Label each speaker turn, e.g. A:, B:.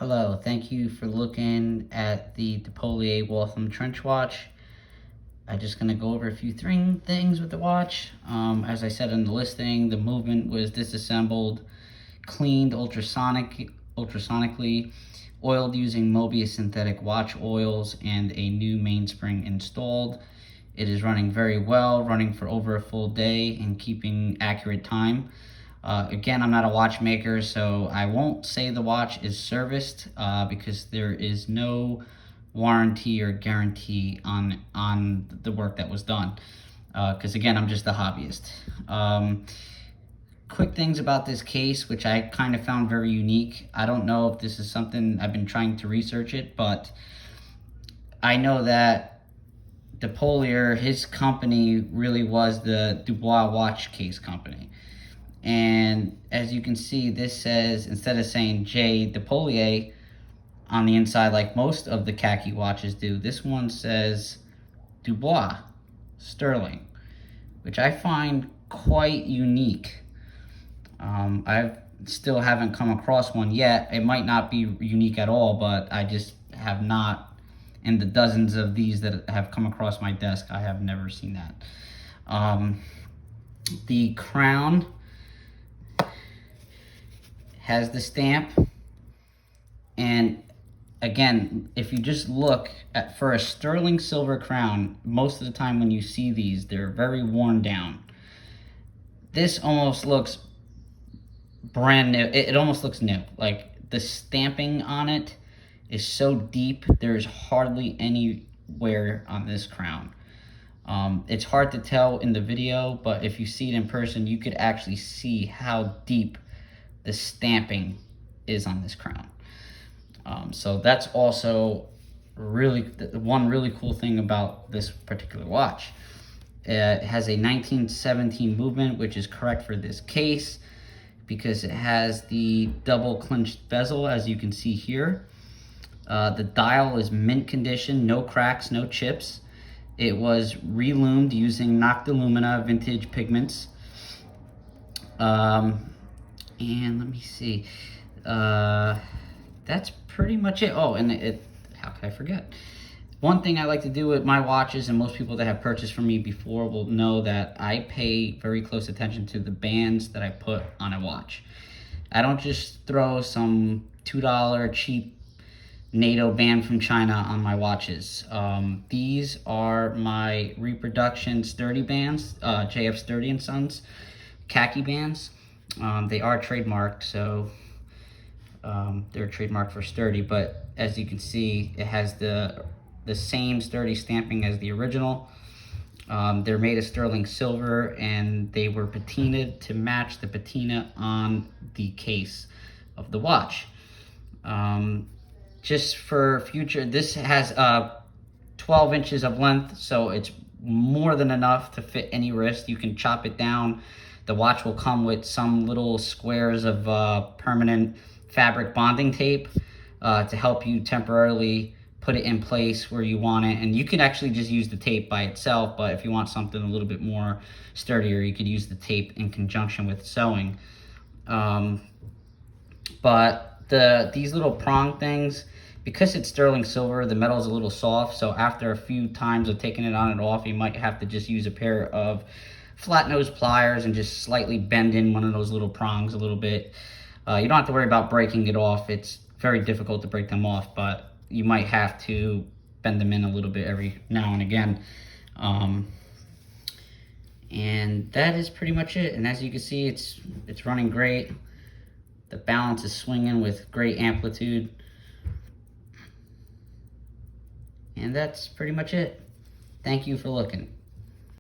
A: Hello, thank you for looking at the Depollier Waltham Trench Watch. I'm just going to go over a few things with the watch. As I said in the listing, the movement was disassembled, cleaned ultrasonically, oiled using Mobius synthetic watch oils, and a new mainspring installed. It is running very well, running for over a full day and keeping accurate time. Again, I'm not a watchmaker, so I won't say the watch is serviced because there is no warranty or guarantee on the work that was done. Because again, I'm just a hobbyist. Quick things about this case, which I kind of found very unique. I don't know if this is something, I've been trying to research it, but I know that Depollier, his company really was the Dubois watch case company. And as you can see, this says, instead of saying J. Depollier on the inside like most of the khaki watches do, this one says Dubois, Sterling, which I find quite unique. I still haven't come across one yet. It might not be unique at all, but I just have not, in the dozens of these that have come across my desk, I have never seen that. The crown has the stamp, and again, if you just look at, for a sterling silver crown, most of the time when you see these, they're very worn down. This almost looks brand new. It almost looks new. Like, the stamping on it is so deep, there's hardly any wear on this crown. It's hard to tell in the video, but if you see it in person, you could actually see how deep the stamping is on this crown. So that's also really one really cool thing about this particular watch. It has a 1917 movement, which is correct for this case because it has the double clinched bezel, as you can see here. The dial is mint condition, no cracks, no chips. It was reloomed using Noctilumina vintage pigments. And let me see. That's pretty much it. Oh, and how could I forget? One thing I like to do with my watches, and most people that have purchased from me before will know that I pay very close attention to the bands that I put on a watch. I don't just throw some $2 cheap NATO band from China on my watches. These are my reproduction sturdy bands, JF Sturdy and Sons khaki bands. They are trademarked, so they're trademarked for sturdy, but as you can see, it has the same sturdy stamping as the original. They're made of sterling silver, and they were patinaed to match the patina on the case of the watch. Just for future, this has 12 inches of length, so it's more than enough to fit any wrist. You can chop it down. The watch will come with some little squares of permanent fabric bonding tape to help you temporarily put it in place where you want it. And you can actually just use the tape by itself, but if you want something a little bit more sturdier, you could use the tape in conjunction with sewing. But these little prong things, because it's sterling silver, the metal is a little soft, so after a few times of taking it on and off, you might have to just use a pair of flat nose pliers and just slightly bend in one of those little prongs a little bit. You don't have to worry about breaking it off. It's very difficult to break them off, but you might have to bend them in a little bit every now and again. And that is pretty much it. And as you can see, it's running great. The balance is swinging with great amplitude. And that's pretty much it. Thank you for looking.